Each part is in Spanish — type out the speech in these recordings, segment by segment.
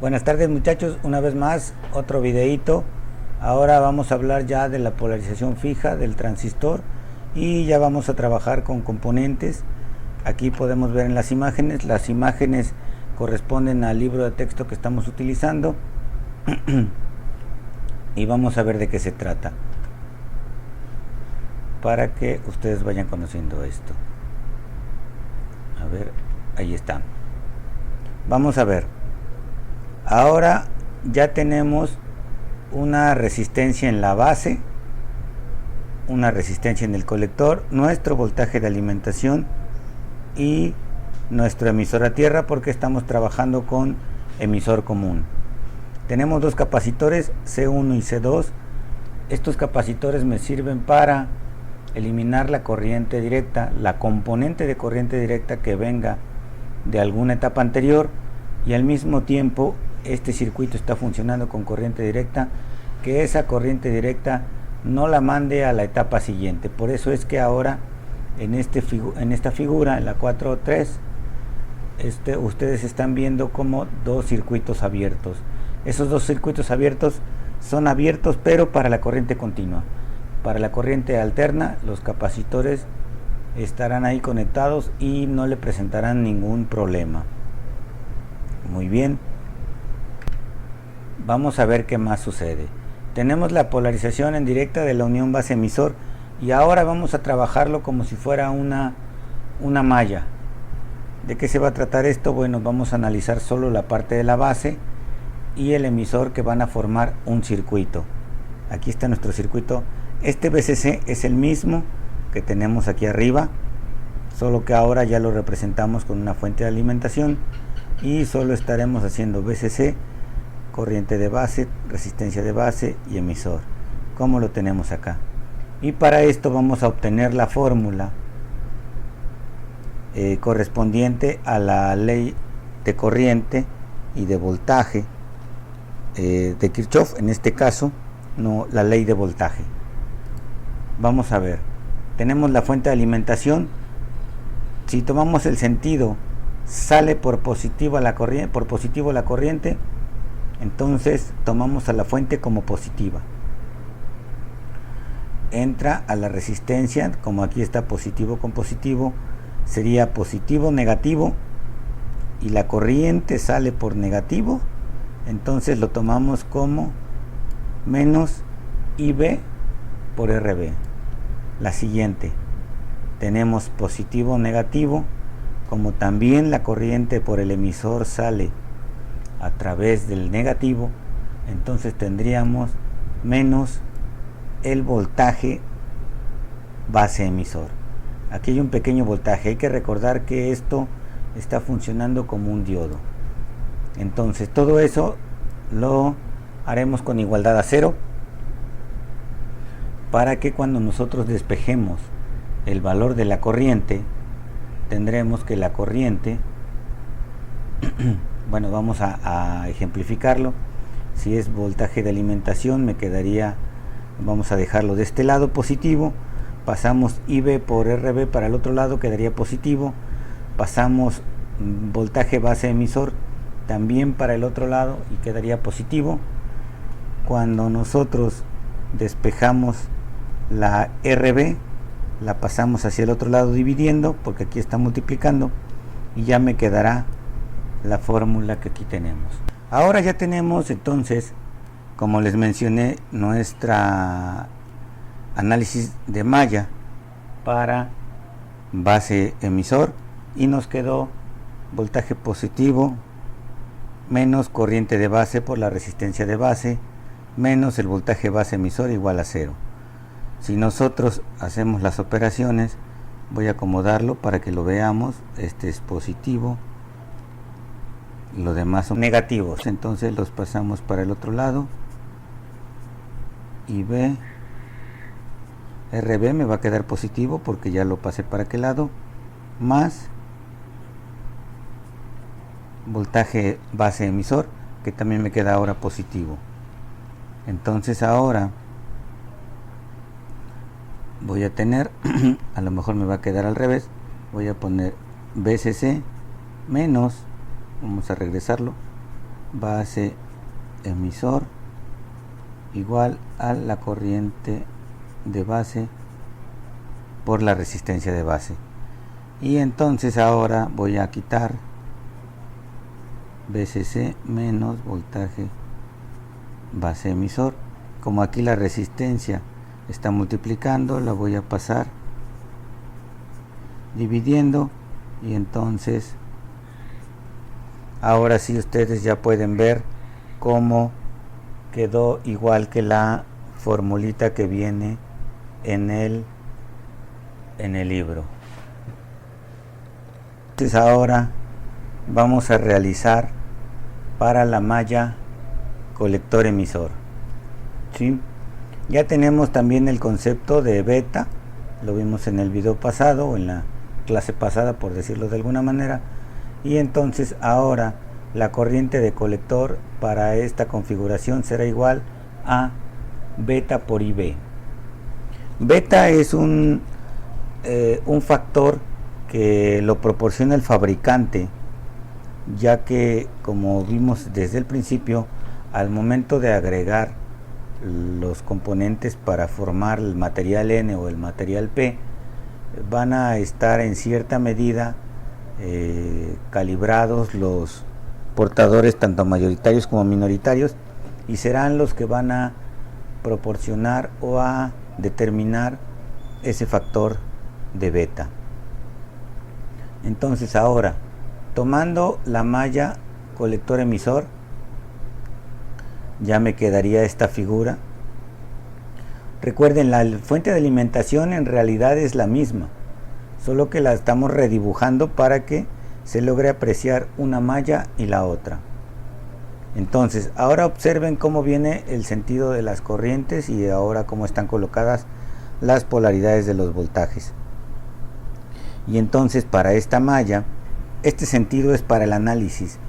Buenas tardes muchachos, una vez más otro videito. Ahora vamos a hablar ya de la polarización fija del transistor y ya vamos a trabajar con componentes. Aquí podemos ver en las imágenes corresponden al libro de texto que estamos utilizando y vamos a ver de qué se trata para que ustedes vayan conociendo esto. A ver, ahí está. Vamos a ver. Ahora ya tenemos una resistencia en la base, una resistencia en el colector, nuestro voltaje de alimentación y nuestro emisor a tierra, porque estamos trabajando con emisor común. Tenemos dos capacitores C1 y C2. Estos capacitores me sirven para eliminar la corriente directa, la componente de corriente directa que venga de alguna etapa anterior, y al mismo tiempo este circuito está funcionando con corriente directa, que esa corriente directa no la mande a la etapa siguiente. Por eso es que ahora en esta figura, en la 4.3, ustedes están viendo como dos circuitos abiertos. Esos dos circuitos abiertos son abiertos pero para la corriente continua. Para la corriente alterna, los capacitores estarán ahí conectados y no le presentarán ningún problema. Muy bien. Vamos a ver qué más sucede. Tenemos la polarización en directa de la unión base emisor y ahora vamos a trabajarlo como si fuera una malla. ¿De qué se va a tratar esto? Bueno, vamos a analizar solo la parte de la base y el emisor, que van a formar un circuito. Aquí está nuestro circuito. Este VCC es el mismo que tenemos aquí arriba, solo que ahora ya lo representamos con una fuente de alimentación y solo estaremos haciendo VCC, corriente de base, resistencia de base y emisor, como lo tenemos acá. Y para esto vamos a obtener la fórmula correspondiente a la ley de corriente y de voltaje de Kirchhoff, en este caso, no la ley de voltaje. Vamos a ver, tenemos la fuente de alimentación. Si tomamos el sentido, sale por positivo la corriente, entonces tomamos a la fuente como positiva. Entra a la resistencia, como aquí está positivo con positivo, sería positivo negativo, y la corriente sale por negativo, entonces lo tomamos como menos IB por RB. La siguiente, tenemos positivo negativo, como también la corriente por el emisor sale a través del negativo, entonces tendríamos menos el voltaje base emisor. Aquí hay un pequeño voltaje, hay que recordar que esto está funcionando como un diodo. Entonces todo eso lo haremos con igualdad a cero, para que cuando nosotros despejemos el valor de la corriente, tendremos que la corriente bueno, vamos a ejemplificarlo. Si es voltaje de alimentación, me quedaría, vamos a dejarlo de este lado positivo, pasamos IB por RB para el otro lado, quedaría positivo, pasamos voltaje base emisor también para el otro lado y quedaría positivo. Cuando nosotros despejamos la RB, la pasamos hacia el otro lado dividiendo, porque aquí está multiplicando, y ya me quedará la fórmula que aquí tenemos. Ahora ya tenemos entonces, como les mencioné, nuestra análisis de malla para base emisor, y nos quedó voltaje positivo menos corriente de base por la resistencia de base menos el voltaje base emisor igual a 0. Si nosotros hacemos las operaciones, voy a acomodarlo para que lo veamos. Este es positivo, los demás son negativos, entonces los pasamos para el otro lado, y RB me va a quedar positivo porque ya lo pasé para aquel lado, más voltaje base emisor, que también me queda ahora positivo. Entonces ahora voy a tener a lo mejor me va a quedar al revés, voy a poner VCC menos, vamos a regresarlo, base emisor igual a la corriente de base por la resistencia de base. Y entonces ahora voy a quitar VCC menos voltaje base emisor. Como aquí la resistencia está multiplicando, la voy a pasar dividiendo, y entonces ahora sí ustedes ya pueden ver cómo quedó igual que la formulita que viene en el libro. Entonces ahora vamos a realizar para la malla colector emisor. ¿Sí? Ya tenemos también el concepto de beta, lo vimos en el video pasado o en la clase pasada, por decirlo de alguna manera. Y entonces ahora la corriente de colector para esta configuración será igual a beta por IB. Beta es un factor que lo proporciona el fabricante, ya que, como vimos desde el principio, al momento de agregar los componentes para formar el material N o el material P, van a estar en cierta medida calibrados los portadores, tanto mayoritarios como minoritarios, y serán los que van a proporcionar o a determinar ese factor de beta. Entonces ahora, tomando la malla colector emisor, ya me quedaría esta figura. Recuerden, la fuente de alimentación en realidad es la misma, solo que la estamos redibujando para que se logre apreciar una malla y la otra. Entonces, ahora observen cómo viene el sentido de las corrientes y ahora cómo están colocadas las polaridades de los voltajes. Y entonces, para esta malla, este sentido es para el análisis.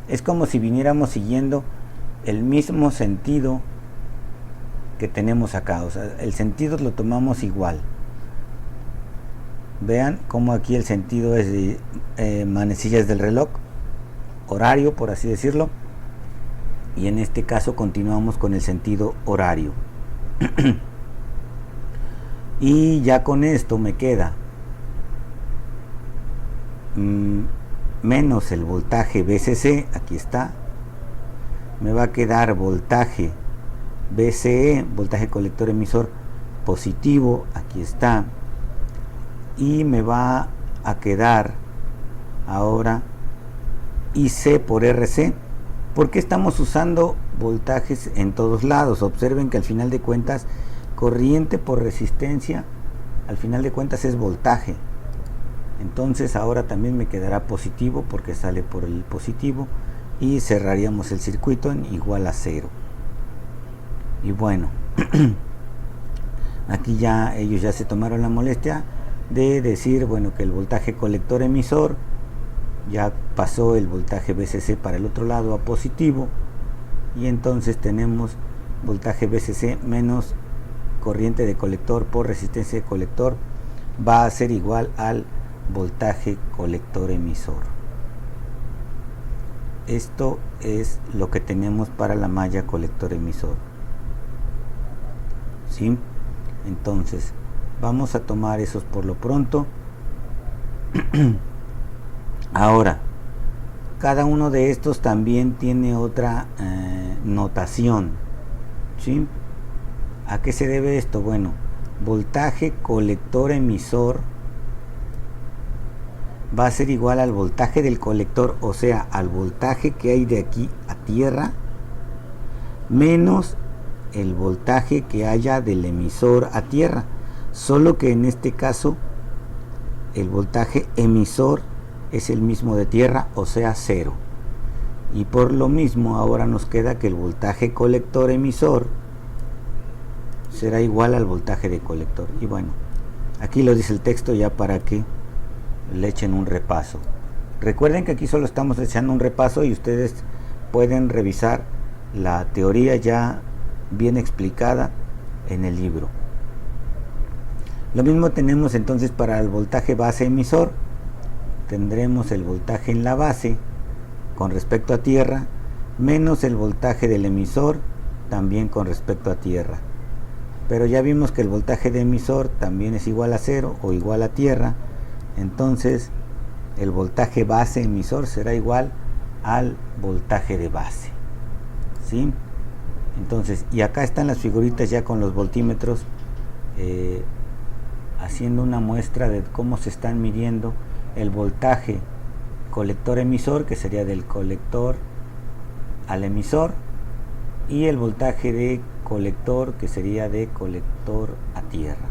Es como si viniéramos siguiendo el mismo sentido que tenemos acá, o sea, el sentido lo tomamos igual. Vean cómo aquí el sentido es de manecillas del reloj, horario por así decirlo, y en este caso continuamos con el sentido horario. Y ya con esto me queda menos el voltaje VCC, aquí está, me va a quedar voltaje VCE, voltaje colector emisor positivo, aquí está, y me va a quedar ahora IC por RC, porque estamos usando voltajes en todos lados. Observen que al final de cuentas, corriente por resistencia, al final de cuentas es voltaje. Entonces ahora también me quedará positivo porque sale por el positivo, y cerraríamos el circuito en igual a 0. Y bueno, aquí ya ellos ya se tomaron la molestia de decir, bueno, que el voltaje colector emisor ya pasó el voltaje VCC para el otro lado a positivo, y entonces tenemos voltaje VCC menos corriente de colector por resistencia de colector va a ser igual al voltaje colector emisor. Esto es lo que tenemos para la malla colector emisor. ¿Sí? Entonces vamos a tomar esos por lo pronto. Ahora, cada uno de estos también tiene otra notación. ¿Sí? ¿A qué se debe esto? Bueno, voltaje colector emisor va a ser igual al voltaje del colector, o sea, al voltaje que hay de aquí a tierra, menos el voltaje que haya del emisor a tierra, solo que en este caso el voltaje emisor es el mismo de tierra, o sea 0, y por lo mismo ahora nos queda que el voltaje colector emisor será igual al voltaje de colector. Y bueno, aquí lo dice el texto ya para que le echen un repaso. Recuerden que aquí solo estamos echando un repaso y ustedes pueden revisar la teoría ya bien explicada en el libro. Lo mismo tenemos entonces para el voltaje base emisor. Tendremos el voltaje en la base con respecto a tierra menos el voltaje del emisor también con respecto a tierra. Pero ya vimos que el voltaje de emisor también es igual a 0 o igual a tierra. Entonces el voltaje base emisor será igual al voltaje de base, ¿sí? Entonces, y acá están las figuritas ya con los voltímetros, haciendo una muestra de cómo se están midiendo el voltaje colector emisor, que sería del colector al emisor, y el voltaje de colector, que sería de colector a tierra.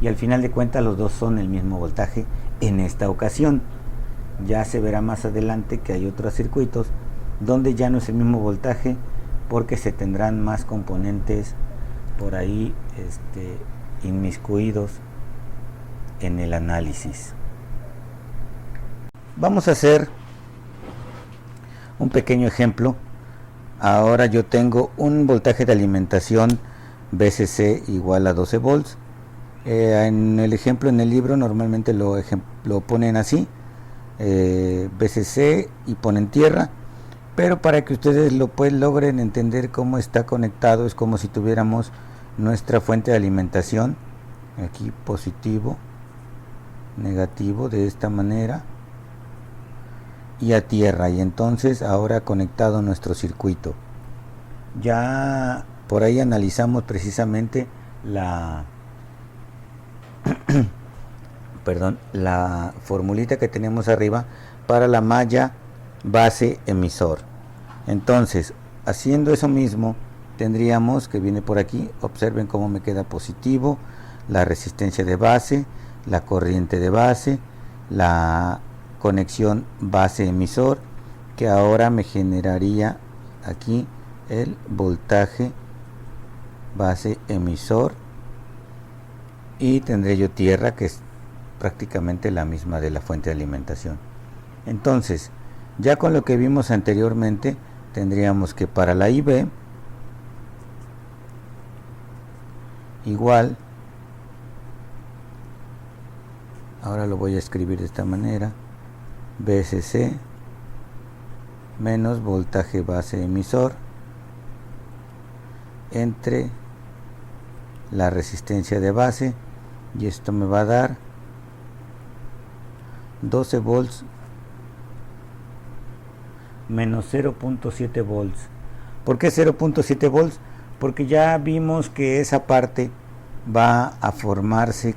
Y al final de cuentas los dos son el mismo voltaje en esta ocasión. Ya se verá más adelante que hay otros circuitos donde ya no es el mismo voltaje, porque se tendrán más componentes por ahí inmiscuidos en el análisis. Vamos a hacer un pequeño ejemplo. Ahora yo tengo un voltaje de alimentación VCC igual a 12 volts. En el ejemplo en el libro normalmente lo ponen así, VCC, y ponen tierra, pero para que ustedes logren entender cómo está conectado, es como si tuviéramos nuestra fuente de alimentación, aquí positivo, negativo, de esta manera, y a tierra, y entonces ahora conectado nuestro circuito. Ya por ahí analizamos precisamente la la formulita que tenemos arriba para la malla base emisor. Entonces, haciendo eso mismo, tendríamos que viene por aquí, observen cómo me queda positivo, la resistencia de base, la corriente de base, la conexión base emisor, que ahora me generaría aquí el voltaje base emisor, y tendré yo tierra, que es prácticamente la misma de la fuente de alimentación. Entonces, ya con lo que vimos anteriormente, tendríamos que para la IB igual, ahora lo voy a escribir de esta manera, VCC menos voltaje base emisor entre la resistencia de base, y esto me va a dar 12 volts menos 0.7 volts. ¿Por qué 0.7 volts? Porque ya vimos que esa parte va a formarse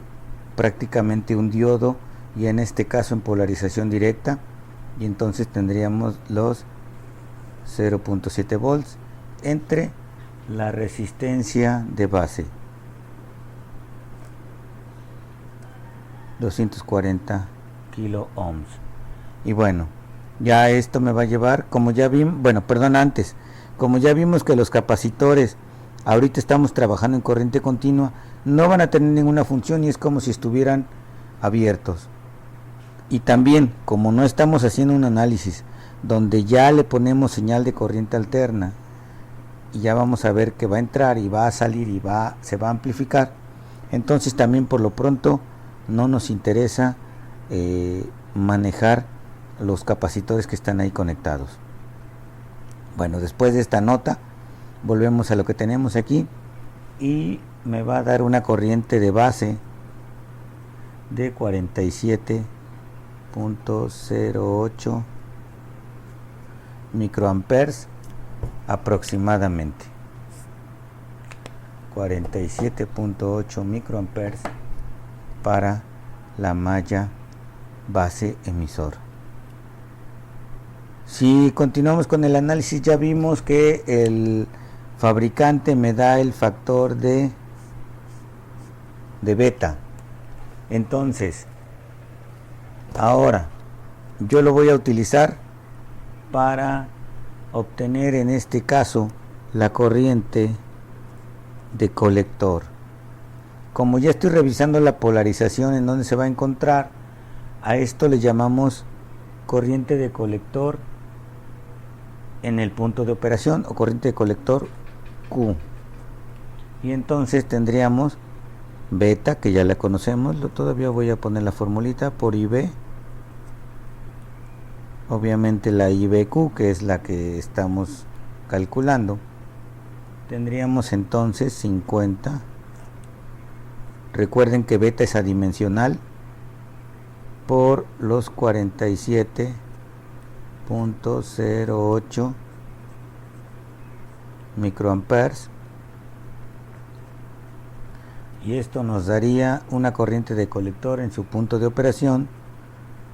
prácticamente un diodo, y en este caso en polarización directa, y entonces tendríamos los 0.7 volts entre la resistencia de base, 240 kilo ohms. Y bueno, ya esto me va a llevar, como ya vimos, como ya vimos que los capacitores ahorita estamos trabajando en corriente continua, no van a tener ninguna función, y es como si estuvieran abiertos. Y también, como no estamos haciendo un análisis donde ya le ponemos señal de corriente alterna, y ya vamos a ver que va a entrar y va a salir y se va a amplificar, entonces también por lo pronto no nos interesa manejar los capacitores que están ahí conectados. Bueno, después de esta nota volvemos a lo que tenemos aquí, y me va a dar una corriente de base de 47.08 microamperes aproximadamente, 47.8 microamperes para la malla base emisor. Si continuamos con el análisis, ya vimos que el fabricante me da el factor de beta. Entonces, ahora yo lo voy a utilizar para obtener en este caso la corriente de colector. Como ya estoy revisando la polarización en donde se va a encontrar, a esto le llamamos corriente de colector en el punto de operación, o corriente de colector Q. Y entonces tendríamos beta, que ya la conocemos, todavía voy a poner la formulita, por IB, obviamente la IBQ, que es la que estamos calculando, tendríamos entonces 50. Recuerden que beta es adimensional por los 47.08 microamperes, y esto nos daría una corriente de colector en su punto de operación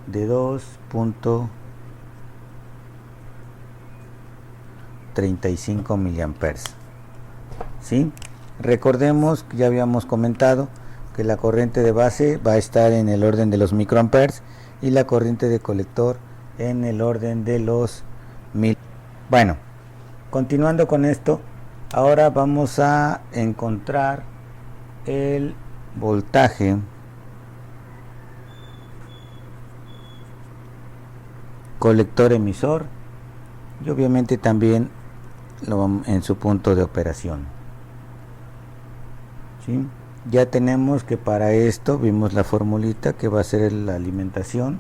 de 2.35 miliamperes. ¿Sí? Recordemos que ya habíamos comentado que la corriente de base va a estar en el orden de los microamperes y la corriente de colector en el orden de los 1000. Bueno, continuando con esto, ahora vamos a encontrar el voltaje colector emisor y obviamente también en su punto de operación. ¿Sí? Ya tenemos que para esto vimos la formulita que va a ser la alimentación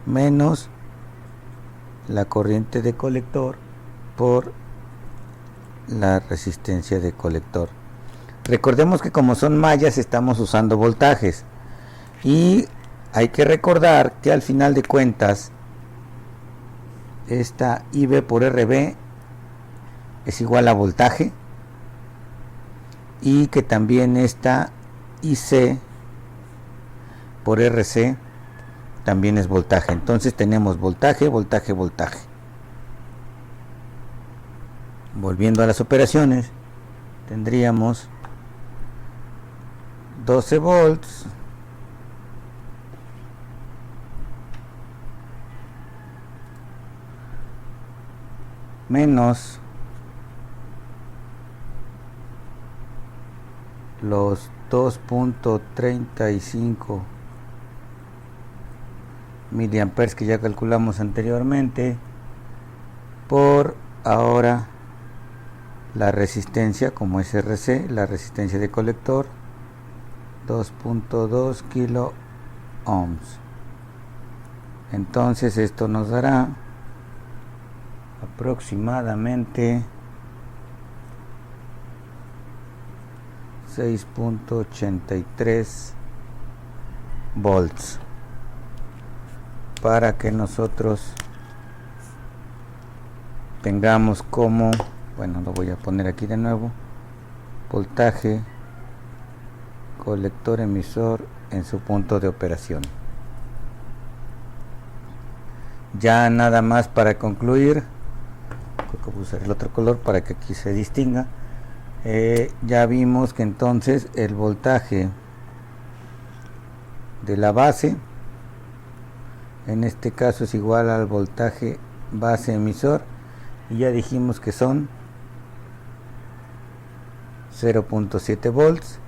menos la corriente de colector por la resistencia de colector. Recordemos que como son mallas estamos usando voltajes y hay que recordar que al final de cuentas esta IB por RB es igual a voltaje y que también esta IC por RC también es voltaje. Entonces tenemos voltaje, voltaje, voltaje. Volviendo a las operaciones, tendríamos 12 volts menos los 2.35 miliamperes que ya calculamos anteriormente por ahora la resistencia como es RC, la resistencia de colector 2.2 kilo ohms. Entonces esto nos dará aproximadamente 6.83 volts para que nosotros tengamos como, bueno, lo voy a poner aquí de nuevo, voltaje colector emisor en su punto de operación. Ya nada más para concluir, creo que voy a usar el otro color para que aquí se distinga. Ya vimos que entonces el voltaje de la base en este caso es igual al voltaje base emisor y ya dijimos que son 0.7 volts.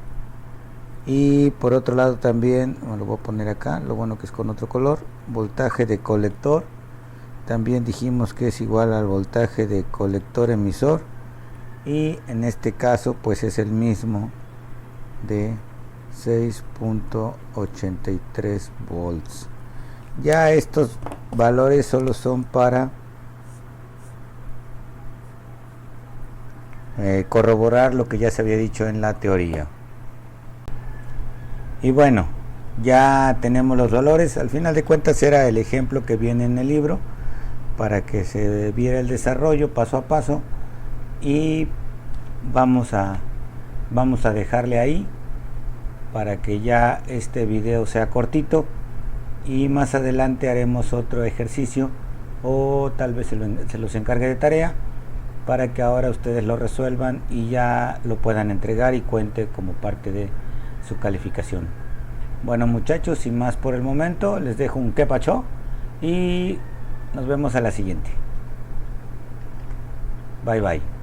Y por otro lado también, lo voy a poner acá, lo bueno que es con otro color, voltaje de colector también dijimos que es igual al voltaje de colector emisor y en este caso pues es el mismo de 6.83 volts. Ya estos valores solo son para corroborar lo que ya se había dicho en la teoría. Y bueno, ya tenemos los valores. Al final de cuentas era el ejemplo que viene en el libro para que se viera el desarrollo paso a paso, y vamos a dejarle ahí para que ya este video sea cortito y más adelante haremos otro ejercicio o tal vez se los encargue de tarea para que ahora ustedes lo resuelvan y ya lo puedan entregar y cuente como parte de su calificación. Bueno muchachos, sin más por el momento, les dejo un que pacho y nos vemos a la siguiente. Bye bye.